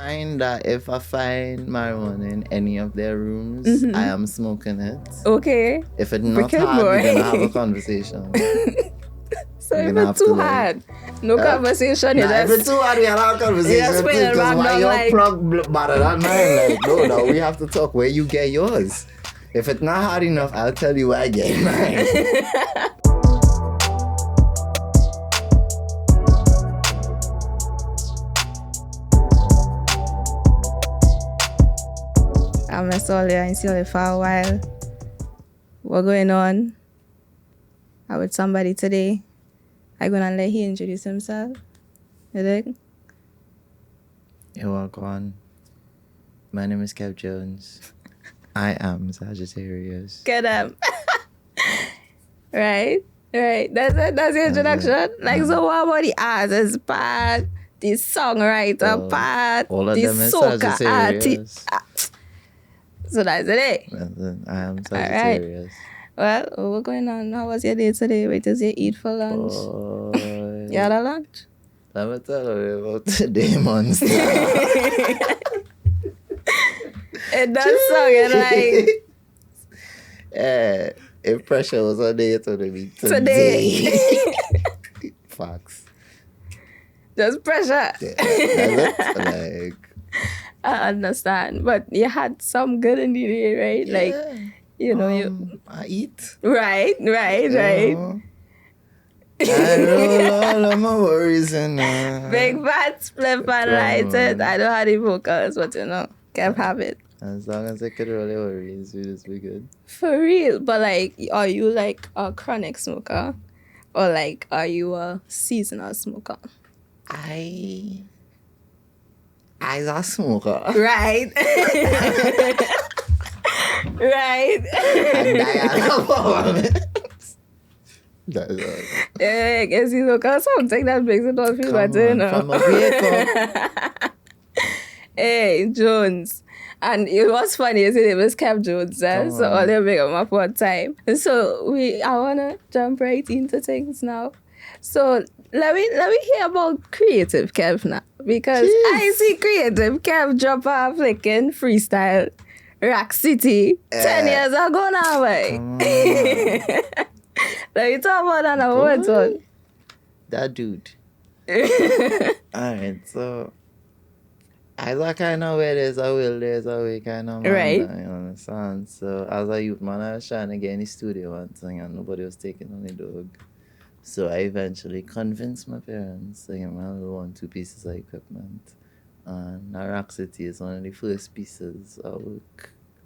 mind that if I find marijuana in any of their rooms, I am smoking it. Okay. If it's not Wicked hard, boy. we're gonna have a conversation. So You're if gonna it's have too to, like, hard, no conversation, you Nah, if it's just... too hard, we have a conversation. Just spin it Because back why down, your like- plug better than mine? Like, no, we have to talk where you get yours. If it's not hard enough, I'll tell you where I get mine. I miss all you and see you for a while. What going on? I'm with somebody today. I'm gonna let he introduce himself. You think? You're welcome. My name is Kev Jones. I am Sagittarius. Get him. Right? That's it. That's the introduction. Like, so what about the artist part? The songwriter part? All of the them is soca Sagittarius. artist. So that's it. I am Sagittarius. Well, what's going on? How was your day today? Wait till you eat for lunch. Boy, You had a lunch? let me tell you about today, monster. It does sound like if pressure was on day, it would be today. Facts. Just pressure. Yeah, that's it. Like, I understand. But you had some good in the day, right? Like, you know, I eat. Right. You know. I roll all of my worries and Big fat split and lighted. I don't have the vocals, but you know, can't have it. as long as I could roll your worries, we just be good. For real. But like, are you like a chronic smoker? Or like, are you a seasonal smoker? I a smoker. Right. Right. That's all. Yeah, I guess you look at something that makes it all feel better, you know. From a vehicle. Hey, Jones. And it was funny, his name was Kev Jones, so all they make up my one time. So I wanna jump right into things now. So let me hear about creative Kev now. Because I see creative Kev drop a flicking freestyle Rack City 10 years ago now, boy. Let me talk about that now. What's on? That dude. Alright, so I like kind of where there's a will, there's a way kind of man. Right. You understand? So as a youth man, I was trying to get in the studio one thing and nobody was taking on the dog. So I eventually convinced my parents to give me a little 1-2 pieces of equipment. And Rock City is one of the first pieces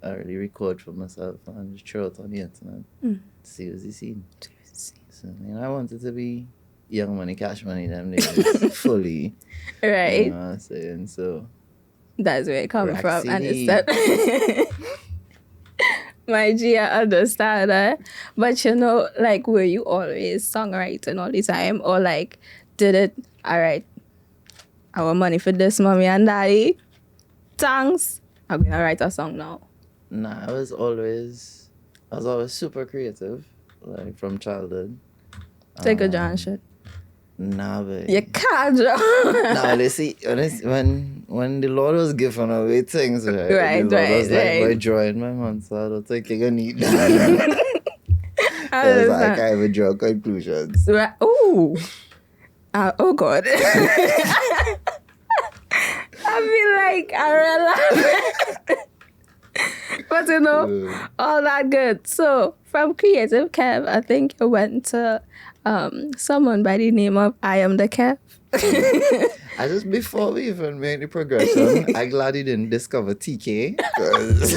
I really record for myself and just throw it on the internet. See what's the scene. So, I wanted to be young money, cash money, them days, fully. Right. You know what I'm saying? So, That's where it comes Rack from. City. And it's that. My G, I understand that. But you know, like, were you always songwriting all the time? Or like, did it, all right, I want money for this, mommy and daddy. Thanks. I'm going to write a song now. I was always super creative, like from childhood. Take a John shit. Nah, but You can't draw. now they see when the Lord was giving away things, right? Right, the Lord was right. like, boy, drawing my man, so I don't think you're gonna need that. I was like, I even draw conclusions. Right. Ooh. Oh God. I feel like I realized. But you know, all that good. So from Creative Kev, I think you went to someone by the name of I Am the Kev. I just, before we even made the progression, I'm glad you didn't discover TK. 'Cause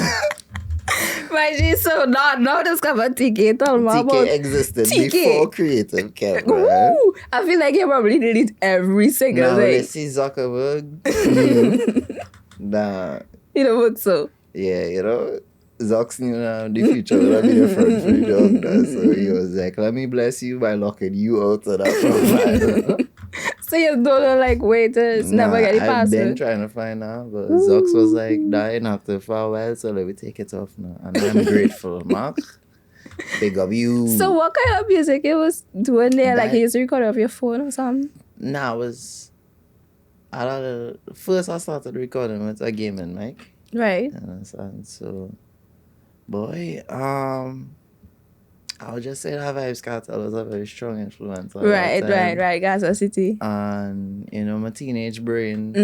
My G, so now discover TK. Tell me TK about existed TK. before Creative Kev, right? Ooh, I feel like you probably delete every single Now, when thing. you see Zuckerberg, nah, You know what? So yeah, you know, Zucks knew now the future will be different for the job. So he was like, let me bless you by locking you out of that profile. so you don't know, like, wait, never get the I've been password. trying to find out, but Zucks was like, dying active for a while, so let me take it off now. And I'm grateful, Mark. Big of you. So what kind of music it was doing there? Like That- you used to record off your phone or something? Nah, it was First I started recording with a gaming mic. Right. You understand? So, boy, I would just say that Vibes Cartel was a very strong influence at that time. Right. Gaza City. And, my teenage brain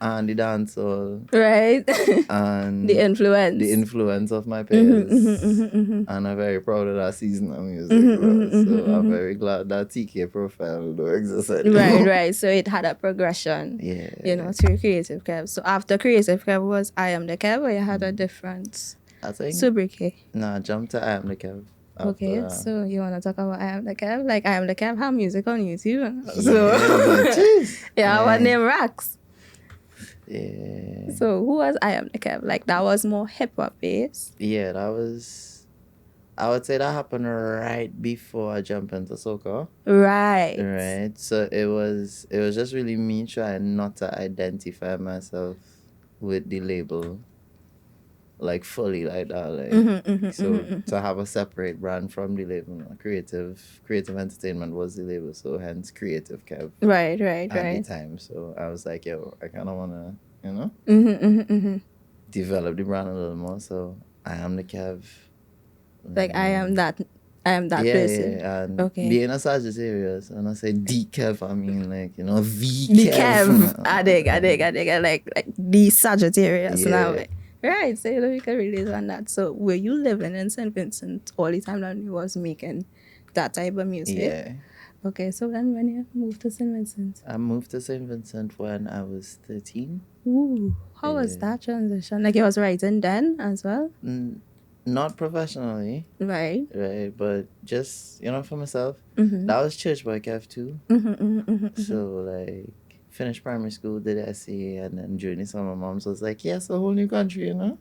and the dancehall Right. and The influence. of my peers. And I'm very proud of that season of music. So I'm very glad that TK profile don't exist anymore. Right. So it had a progression. Yeah. To Creative Kev. So after Creative Kev was I Am the Kev, or you had a different I think. sobriquet? Nah, jump to I Am the Kev. Okay, so you want to talk about I Am the Kev? Like, I Am the Kev have music on YouTube. Our name rocks. Yeah. So who was I Am the Kev? Like, that was more hip hop based. Yeah, that was. I would say that happened right before I jumped into soca. Right. So it was just really me trying not to identify myself with the label, like fully like that. So to have a separate brand from the label, creative entertainment was the label, so hence Creative Kev. Right. At the time, so I was like, yo, I kind of want to, develop the brand a little more. So I Am the Kev. Like, I am that person. Yeah, and okay. Being a Sagittarius, and I say D Kev, I mean like V The Kev. Kev. I dig. Like the Sagittarius. Yeah. Now. Right, so we can relate on that. So were you living in St. Vincent all the time that you was making that type of music? Yeah. Okay, so then when you moved to St. Vincent? I moved to St. Vincent when I was 13. Ooh, how was that transition? Like, you was writing then as well? Not professionally. Right, but just, for myself. That was Church Boy Kev too. So, like, finished primary school, did SE, and then during the summer, moms was like, yes, a whole new country, Right.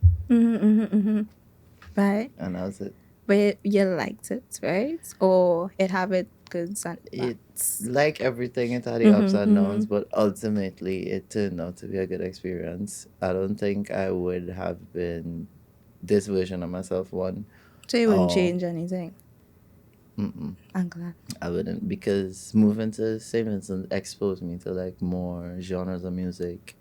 And that was it. But you liked it, right? Or it have its goods and It's like everything, it had the ups and downs, but ultimately it turned out to be a good experience. I don't think I would have been this version of myself one. So you wouldn't change anything? I'm glad. I wouldn't, because moving to St. Vincent exposed me to like more genres of music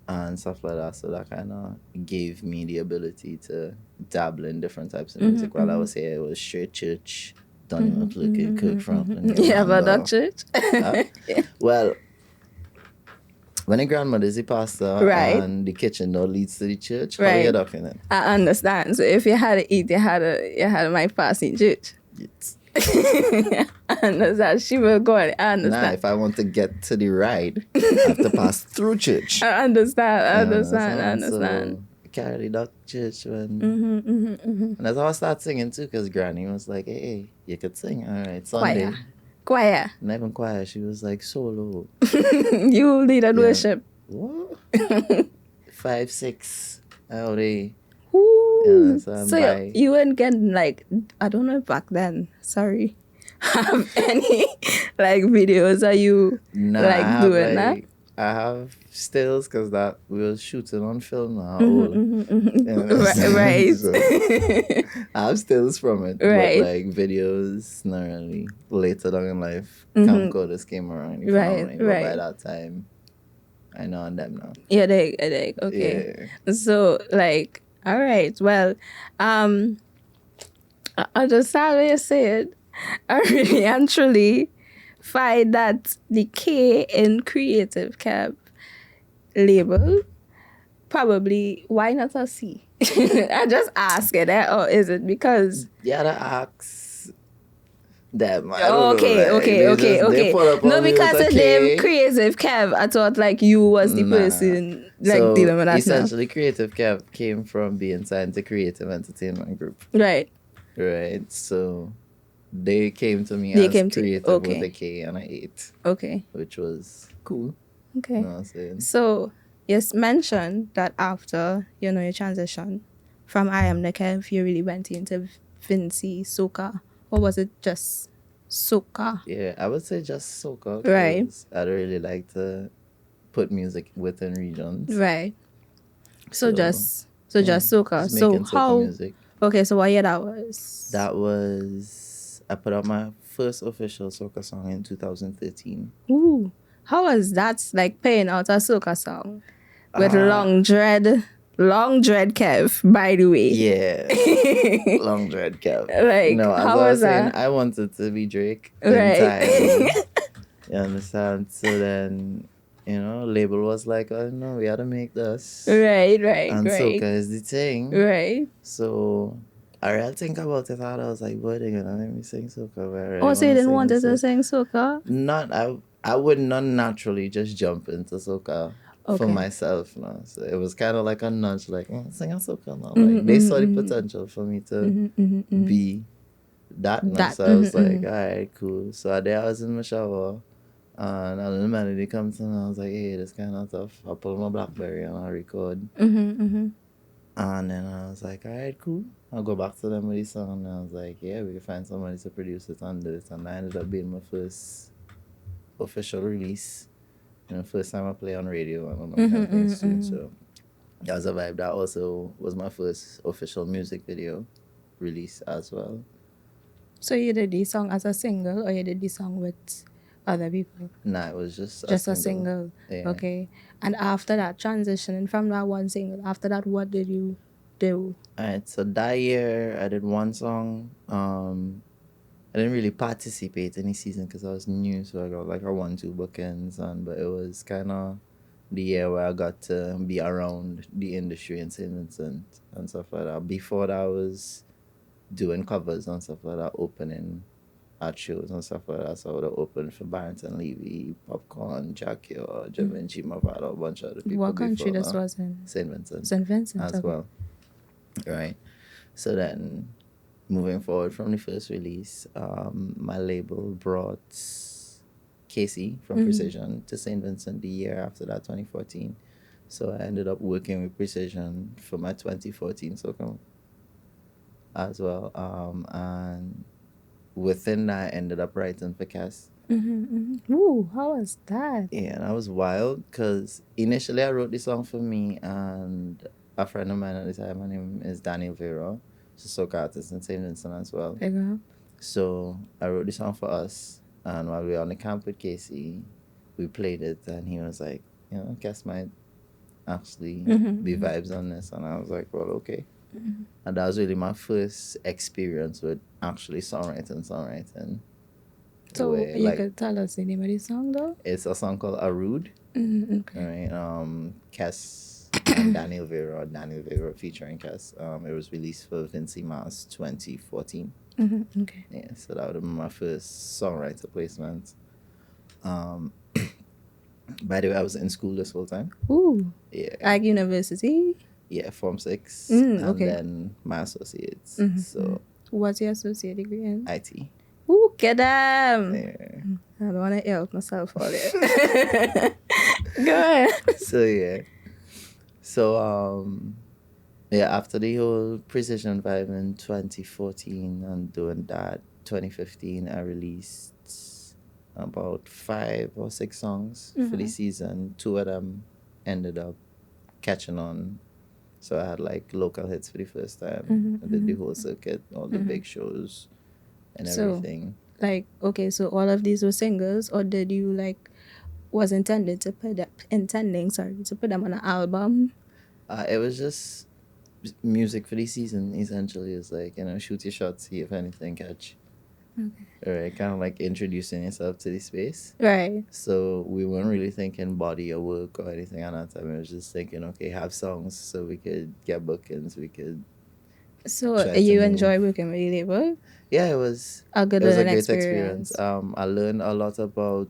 and stuff like that. So that kind of gave me the ability to dabble in different types of music. While I was here, it was straight church, Donny McClurkin, Kirk Franklin. Yeah, but that church? Well, when the grandmother is the pastor and the kitchen door leads to the church, how you ducking it? I understand. So if you had to eat, you had my passing church. Yes. I understand. She will go on. I understand. Nah, if I want to get to the ride, I have to pass through church. I understand. So I carry the duck church when... And that's how I started singing too, because Granny was like, hey, you could sing. All right, Sunday. Choir. Not even choir. She was like, solo. You lead and worship. What? 5, 6. How they... So you weren't getting like, I don't know back then, sorry, have any like videos of you doing that? I have stills because that we were shooting on film now. Right. So, I have stills from it. Right. But like videos, not really. Later down in life, camcorders came around. But by that time, I know on them now. Yeah, they okay. Yeah. So like, all right. Well, I understand what you said. I really and truly find that the K in Creative Kev label, probably, why not a C? I just ask it, or is it because... Yeah, that asks them. Okay. No, because the name Creative Kev, I thought like you was the person like dealing with that. Essentially, Creative Kev came from being signed to Creative Entertainment Group. Right. So they came to me as Creative with a K and an 8. Okay. Which was cool. Okay. You know what I'm saying? So, yes, mentioned that after, your transition from I Am the Kev, you really went into Vincy, soca. Or was it just soca? Yeah, I would say just soca. Right. I'd really like to put music within regions. Right. So just soca. Just so soca music. Okay, so what year that was? That was... I put out my first official soca song in 2013. Ooh. How was that like playing out a soca song with Uh, long dread Kev, by the way? yeah, long dread cap. Like, No, as how I was was saying, that? I wanted to be Drake Right. entirely. You understand? So then, label was like, oh no, we had to make this. right. And soca is the thing. Right. So I really think about it hard. I was like, boy, they're gonna let me sing soca, but I really Oh, so you wanna didn't sing want this. to sing soca? Not I would not naturally just jump into soca for Okay. myself, no. So it was kind of like a nudge, like sing a soca now. Like they saw the potential for me to be that now. That. So I was like, all right, cool. So a day I was in my shower and a little melody comes in and I was like, hey, this kind of tough. I pull my BlackBerry and I record. And then I was like, all right, cool. I'll go back to them with the song. And I was like, yeah, we can find somebody to produce it and do it. And that ended up being my first official release. First time I play on radio and all that kind of things too. So that was a vibe. That also was my first official music video release as well. So you did this song as a single, or you did this song with other people? Nah, it was just a single. Yeah. Okay. And after that, transitioning from that one single, after that, what did you do? Alright, so that year I did one song. I didn't really participate any season because I was new, so I got like a 1-2 bookings, but it was kind of the year where I got to be around the industry in St. Vincent and stuff like that. Before that, I was doing covers and stuff like that, opening at shows and stuff like that. So I would have opened for Barrington Levy, Popcorn, Jackie, or Javinci, Mavado, a bunch of other people. What country before this was in? St. Vincent. St. Vincent, as okay. well. Right. So then, moving forward from the first release, my label brought Casey from Precision to St. Vincent the year after that, 2014. So I ended up working with Precision for my 2014 soca as well. And within that, I ended up writing for Cass. Ooh, how was that? Yeah, that was wild because initially I wrote this song for me and a friend of mine at the time. Her name is Daniel Vera. She's a soca artist in St. Vincent as well. Figure. So I wrote this song for us, and while we were on the camp with Casey, we played it, and he was like, Cass might actually be vibes on this, and I was like, well, okay. And that was really my first experience with actually songwriting. So you could tell us the name of the song, though? It's a song called Arude. Okay. Right. Cass and Daniel Vera featuring Cass. It was released for Vincy Mass 2014. Okay. Yeah, so that would have been my first songwriter placement. By the way, I was in school this whole time. Ooh. Yeah. Like university? Yeah, Form 6. Okay. And then my associates. So. What's your associate degree in? IT. Ooh, get them. Yeah. I don't want to help myself all there. Go ahead. So, yeah. So, after the whole Precision vibe in 2014 and doing that, 2015, I released about 5 or 6 songs for the season. 2 of them ended up catching on. So I had like local hits for the first time. I did the whole circuit, all the big shows and everything. So all of these were singles, or did you was intended to put them on an album? It was just music for the season, essentially. It's like, shoot your shot, see if anything catch. Okay. Right, kind of like introducing yourself to the space. Right. So we weren't really thinking body or work or anything at that time. We was just thinking, okay, have songs so we could get bookings, we could. So you enjoy working with the label? Yeah, it was a great experience. I learned a lot about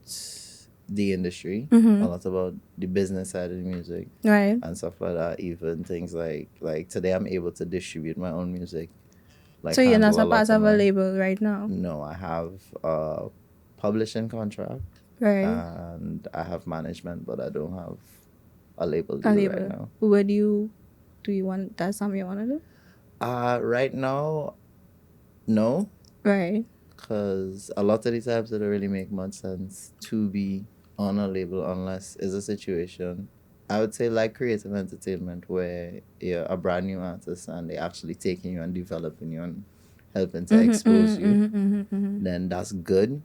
the industry, a lot about the business side of the music, right, and stuff like that. Even things like today, I'm able to distribute my own music. So you're not a part of a label right now? No, I have a publishing contract, right, and I have management, but I don't have a label deal right now. What do you want? That's something you want to do? Right now, no. Right. Because a lot of the times it don't really make much sense to be on a label unless it's a situation, I would say like creative entertainment, where you're a brand new artist and they're actually taking you and developing you and helping to expose you. Then that's good.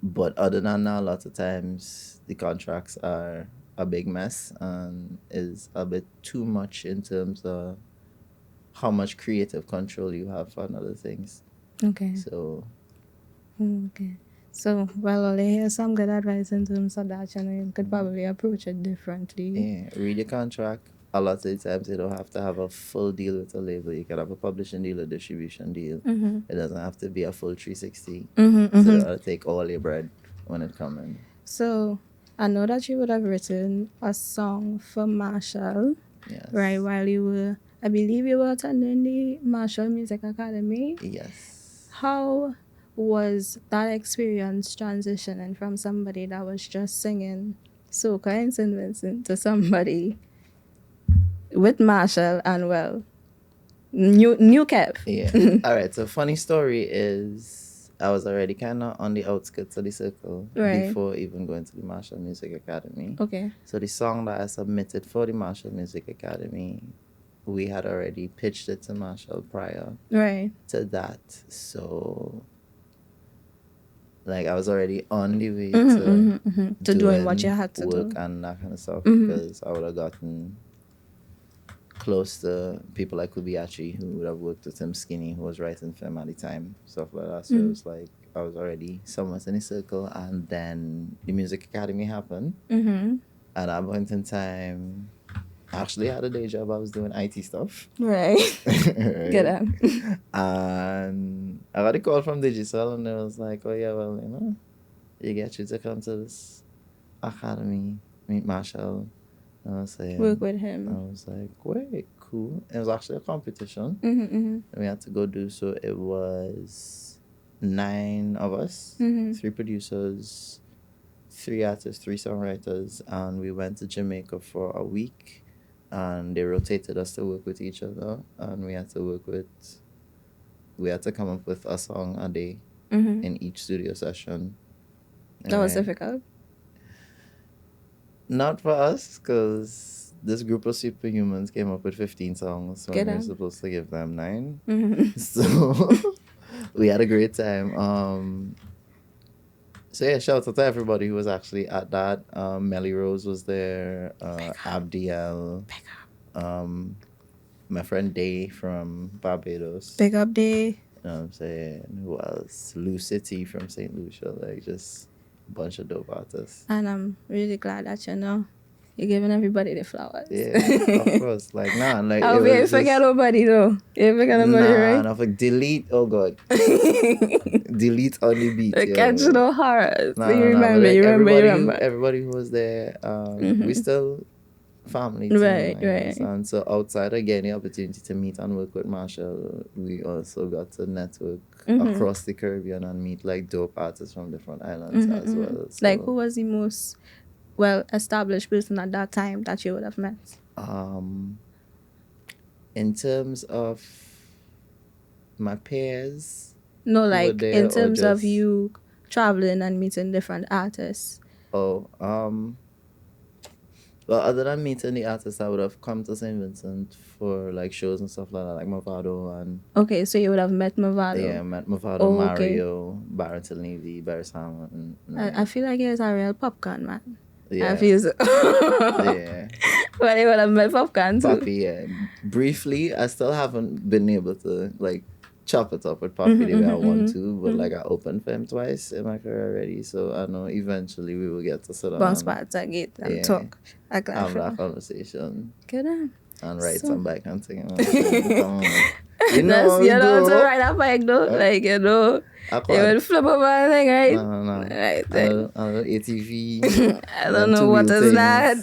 But other than that, a lot of times the contracts are a big mess and is a bit too much in terms of how much creative control you have on other things. Okay. So Okay. So, well, I hear some good advice in terms of that, you could probably approach it differently. yeah, read your contract. A lot of the times you don't have to have a full deal with a label. You can have a publishing deal, a distribution deal. It doesn't have to be a full 360. So that'll take all your bread when it comes in. So, I know that you would have written a song for Marshall, Yes. right, while you were, I believe you were attending the Marshall Music Academy. Yes. How was that experience transitioning from somebody that was just singing soca in St. Vincent to somebody with Marshall and, well, new Kev? Yeah. All right. So funny story is I was already kind of on the outskirts of the circle before even going to the Marshall Music Academy. Okay. So the song that I submitted for the Marshall Music Academy, we had already pitched it to Marshall prior to that. So like I was already on the way to doing what you had to work do and that kind of stuff because I would have gotten close to people like Kubiachi, who would have worked with him, Skinny, who was writing for him at the time, stuff like that. So it was like I was already somewhat in a circle, and then the Music Academy happened. At that point in time, I actually had a day job. I was doing IT stuff. Right. Get out. And I got a call from Digicel, and it was like, oh yeah, well, you get you to come to this academy, meet Marshall. I was saying, work with him. I was like, wait, cool. It was actually a competition. We had to go do, so it was 9 of us, 3 producers, 3 artists, 3 songwriters, and we went to Jamaica for a week, and they rotated us to work with each other, and we had to come up with a song a day in each studio session. That was difficult? Not for us, because this group of superhumans came up with 15 songs when we were supposed to give them 9. So we had a great time. So yeah, shout out to everybody who was actually at that. Melly Rose was there, Abdiel, my friend Day from Barbados. Big up Day. You know what I'm saying? Who else? Lou City from St. Lucia, like just a bunch of dope artists. And I'm really glad that you're giving everybody the flowers. Yeah, of course. Like, nah, like I will forget nobody though. You forget nobody, right? Nah, like delete. Oh God, delete on the beat. Catch no horrors. Nah, you nah, remember, like you remember. Everybody who was there, we still family too, right. And so outside again, the opportunity to meet and work with Marshall, we also got to network across the Caribbean and meet like dope artists from different islands as well. So, like, who was the most well-established person at that time that you would have met? In terms of my peers? No, like in terms of you traveling and meeting different artists. Well, other than meeting the artists, I would have come to St. Vincent for like shows and stuff like that, like Movado and... Okay, so you would have met Movado. Yeah, met Movado, Mario, Barrington Levy, Barry Salmon. I feel like he was a real popcorn man. Yeah. I feel so. Yeah. But you would have met popcorn too. Papi, yeah. Briefly, I still haven't been able to like chop it up with Papi the way I want to, but like I opened for him twice in my career already, so I know eventually we will get to sit down bounce back to get and talk. Have that conversation. Good on. And write some bike and sing. You know to ride a bike though, like you will flip over and thing, right? No. Right. I know ATV. I don't know what is that.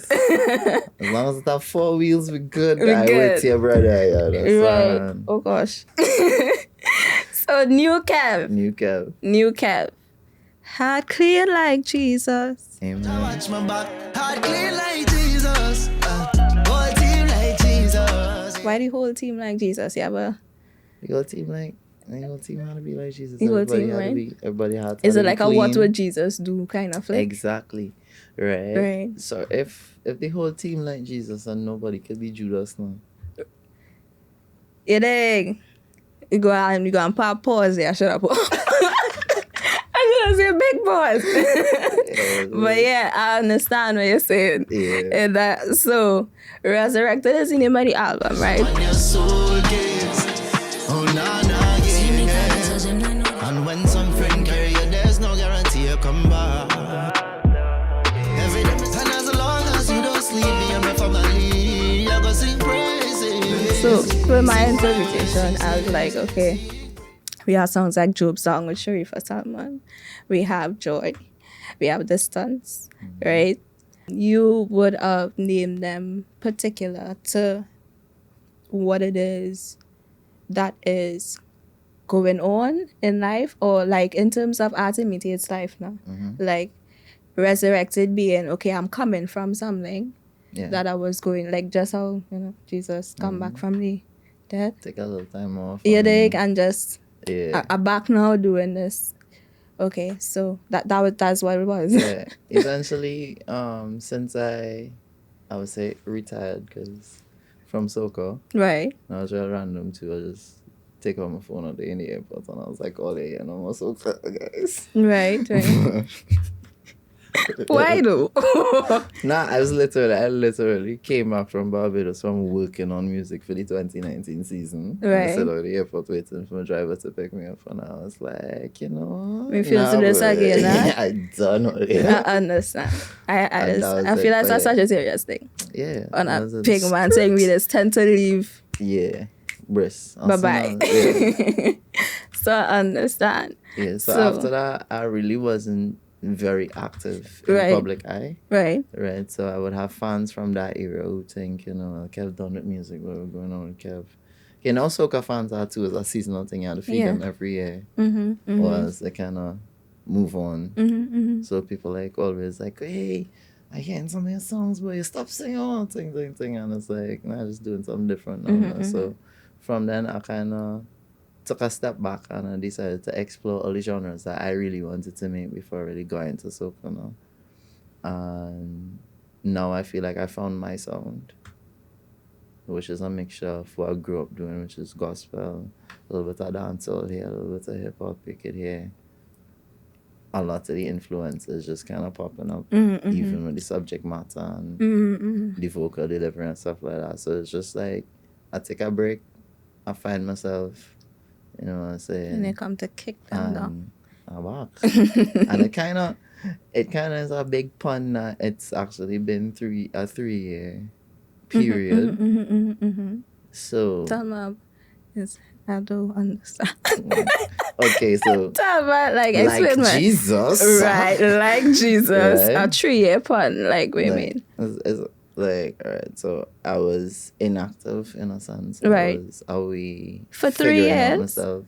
As long as it have 4 wheels, we good. With your brother. Right. Oh gosh. So new Kev. Heart clear like Jesus. Amen. Watch my back. Heart clear like Jesus. Whole team like Jesus. Why the whole team like Jesus? Yeah, but the whole team had to be like Jesus. The whole team, right? Everybody had to. Is it like clean. a what would Jesus do kind of like? Exactly. Right. So if the whole team like Jesus and nobody could be Judas now. You dig? You go and pause there. Shut up. I'm gonna say big pause. But yeah, I understand what you're saying. Yeah. And that, so, Resurrected is the name of the album, right? When your soul gives, oh na na, yeah. And when some friend carry you, there's no guarantee you come back. Every day, and as long as you don't sleep, me and my family, I go sing praises. So, for my interpretation, I was like, okay, we have songs like Job's song with Sharifa Salman. We have Joy. We have Distance, right? You would have named them particular to what it is that is going on in life, or like in terms of art imitates life now. Like Resurrected being, okay, I'm coming from something that I was going, like just how, Jesus come back from the dead. Take a little time off. You dig, and just Yeah. I'm back now doing this. Okay, so that's what it was. Yeah. Eventually, since I would say retired, because from soca, Right. I was real random too. I just take out my phone all day in the airport, and I was like, oh yeah, no more soca, guys. Right. Why though? Nah, I literally came back from Barbados from working on music for the 2019 season. Right. I sat at the airport waiting for my driver to pick me up, and I was like, We feel to this again, huh? I don't know. I understand. I feel that's a Sagittarius thing. Yeah. On I a was big man saying we just tend to leave. Yeah. Briss. Bye-bye. Yeah. So I understand. Yeah. So So- after that, I really wasn't very active in Right. public eye. Right. Right, so I would have fans from that era who think, Kev done with music, what was going on with Kev. Soca fans are too, it's a seasonal thing, you have to feed them every year. Or else they kind of move on. So people like always like, hey, I hearing some of your songs, but you stop singing on, thing. And it's like, nah, just doing something different now. So from then, I kind of took a step back and I decided to explore all the genres that I really wanted to make before really going into soca now. And now I feel like I found my sound, which is a mixture of what I grew up doing, which is gospel, a little bit of dancehall here, a little bit of hip-hop, picket here. A lot of the influences just kind of popping up, even with the subject matter and the vocal delivery and stuff like that. So it's just like, I take a break, I find myself, you know what I'm saying? And they come to kick them down. I walk. And it kind of is a big pun that it's actually been a 3-year period. So Tell me, yes, I don't understand. okay, so Tell me, like like explain me. Jesus, Right, like Jesus, Right. a 3-year pun, like we mean. It's like, all right, so I was inactive in a sense. Right. I was away For 3 figuring out years? myself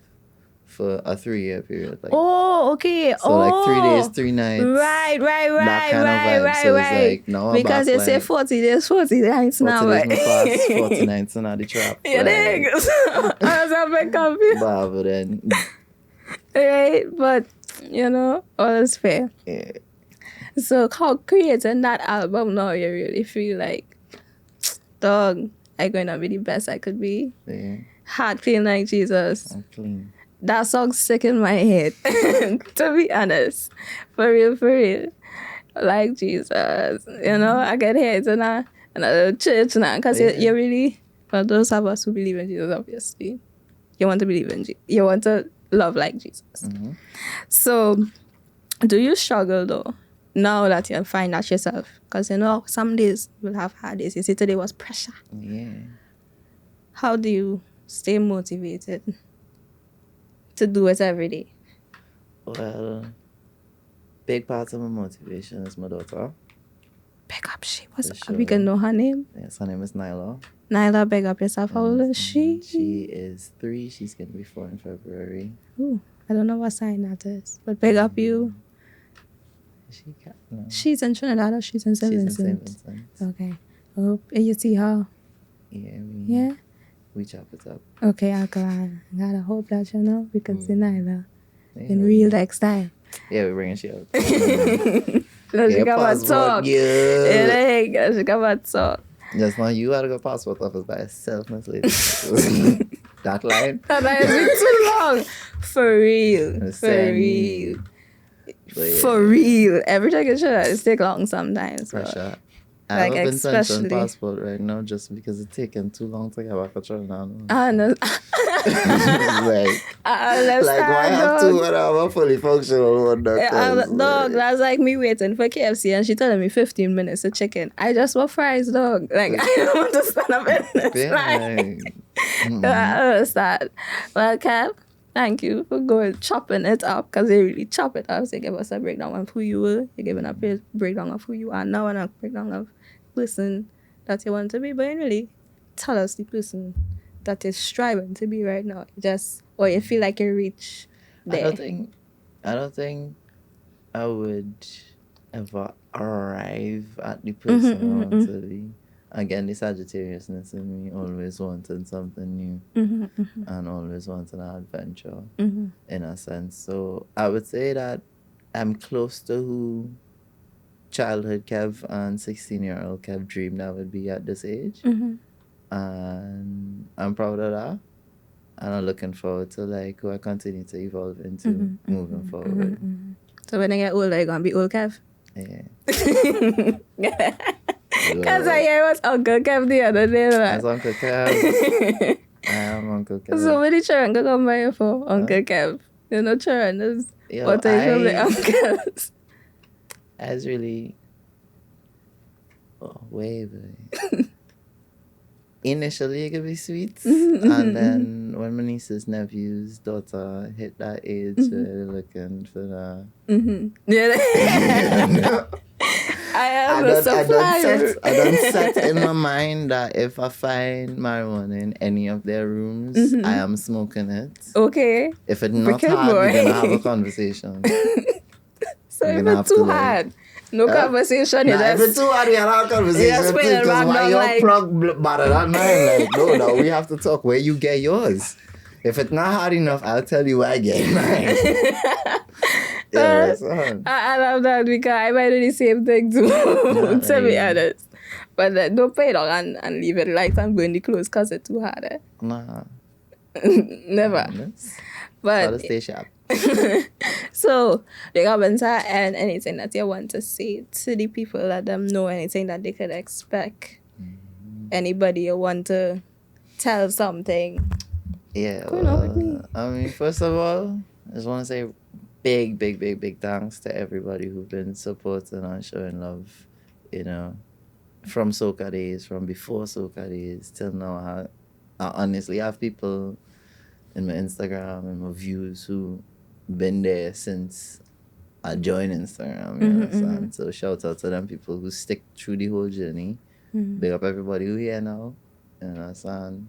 for a 3-year period. Like, Oh, okay. so like 3 days, 3 nights. Right. that kind of vibe. So it's like, now I'm Because back, they say like, 40 days, 40 nights 40 now, days right? my fast, 40 nights and the trap. You like, dig? I was a bit confused. but then, Right, but, all is fair. yeah. So how creating that album now you really feel like, dog, I'm going to be the best I could be. Yeah, Heart clean like Jesus. I'm clean. That song's stuck in my head, to be honest. For real. Like Jesus. I get hit in a church now. Because you really, for those of us who believe in Jesus, obviously, you want to believe in Jesus. You want to love like Jesus. So, do you struggle though? Now that you find that yourself, because some days you'll have hard days. You see, today was pressure. Yeah. How do you stay motivated to do it every day? Well, big part of my motivation is my daughter. Big up, she For was. sure. We can know her name. Yes, her name is Nyla. Nyla, big up yourself. How old is she? She is 3. She's going to be 4 in February. Ooh, I don't know what sign that is, but big up you. She can't, no. She's in Trinidad or she's in St. She's in St. Vincent? Vincent. Okay. Oh, you see her? Yeah, Yeah? we chop it up. Okay, I gotta hope that we can see Nyla Yeah, in real like style. Yeah, we're bringing she up. No, she Yeah, got my passport, talk. yeah. She got my talk. Just now, you had to go passport office by yourself, Miss Lady. That line. And I been too long. For real. For Send real. But yeah, For real. Every check it should take long sometimes. but- pressure. Like, I have a Vincentian especially- passport right now just because it's taken too long to get back to Trinidad. I know. like, I understand, like why have dog. two when I have a fully functional one? Dog, that's like me waiting for KFC and she telling me 15 minutes to chicken. I just want fries, dog. Like, I don't understand a business. Like, I understand. Well, Kev, thank you for going chopping it up because they really chop it up. So you give us a breakdown of who you were. You're giving a breakdown of who you are now and a breakdown of person that you want to be. But you really tell us the person that is striving to be right now. Just, or you feel like you reach there. I don't think I would ever arrive at the person I want to be. Again, the Sagittariusness in me always wanting something new and always wanting an adventure in a sense. So I would say that I'm close to who childhood Kev and 16-year-old Kev dreamed I would be at this age. And I'm proud of that. And I'm looking forward to like who I continue to evolve into moving forward. So when I get older, you're going to be old Kev? Yeah. Because I hear was Uncle Kev the other day. That's Uncle Kev. I am Uncle Kev. So many children can come by you for Uncle Kev. You know, children is what I call the uncles. I was really... Oh, way. Initially, it could be sweet. And then when my niece's nephew's daughter hit that age, they're looking for that. Yeah. I have a surprise. I don't set in my mind that if I find marijuana in any of their rooms, I am smoking it. Okay. If it's not Wicked hard, boy. we're going to have a conversation. So if it's too hard, no conversation. You If it's just too hard, we have a conversation. Because why your like, plug better than mine? Like, no, we have to talk where you get yours. If it's not hard enough, I'll tell you where I get mine. Yeah, I love that because I might do the same thing too, to be honest. But don't pay it on and leave it light and burn the clothes because it's too hard. Eh? Nah. Never. But Gotta stay sharp. So, and anything that you want to say to the people, let them know anything that they could expect. Anybody you want to tell something. Yeah. Going on with me. I mean, first of all, I just want to say big thanks to everybody who've been supporting and showing love, you know, from soca days, from before soca days till now. I honestly have people in my Instagram and my views who been there since I joined Instagram, you understand? So shout out to them people who stick through the whole journey. Big up everybody who here now, you understand?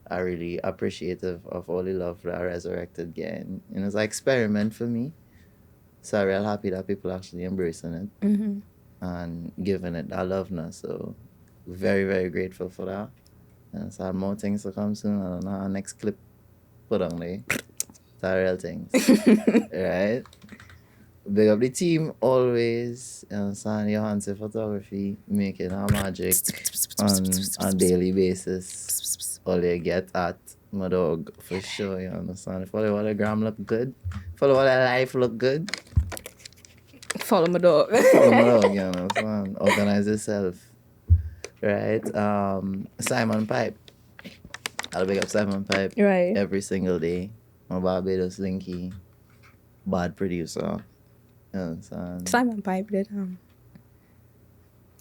I really appreciative of all the love that I resurrected again. And it's an experiment for me. So I'm real happy that people actually embracing it and giving it that love now. So very, very grateful for that. And so more things to come soon. I don't know how next clip put on there. It's our real things. Right? Big up the team always. You understand? Yohance photography, making our magic on a daily basis. All you get at my dog for sure, you understand? Follow all the gram look good. Follow all the life look good. Follow my dog. Follow my dog, you understand? Organize yourself. Right? Simon Pipe. I'll big up Simon Pipe Right. every single day. My Barbados Linky. Bad producer. You understand? Simon Pipe did an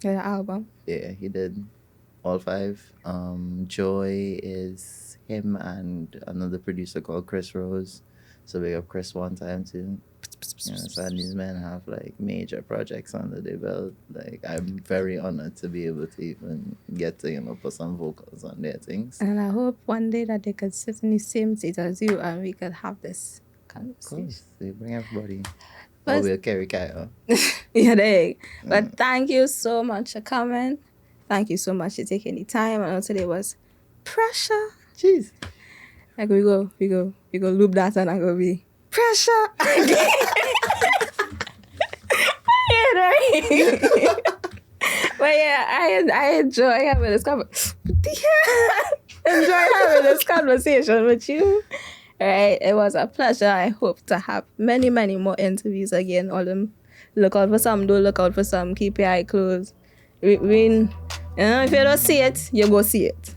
album. Yeah, he did all 5. Joy is him and another producer called Chris Rose. So big up Chris one time too. You know, so these men have like major projects under their belt. Like I'm very honored to be able to even get to, you know, put some vocals on their things. And I hope one day that they could sit in the same seat as you and we could have this conversation. Of course, they bring everybody. But- Or we'll carry Kyle. Yeah, there. But thank you so much for coming. Thank you so much for taking the time. I know today was pressure. Jeez. Like we go loop that and I go be pressure again. Yeah, right. But yeah, I enjoy having this enjoy having this conversation with you. Right, it was a pleasure. I hope to have many, many more interviews again. All them, look out for some, don't look out for some. Keep your eye closed. If you don't see it, you go see it.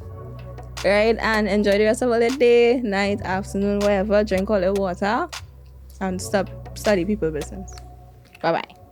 Right, and enjoy the rest of the day, night, afternoon, whatever. Drink all the water and stop study people business. Bye-bye.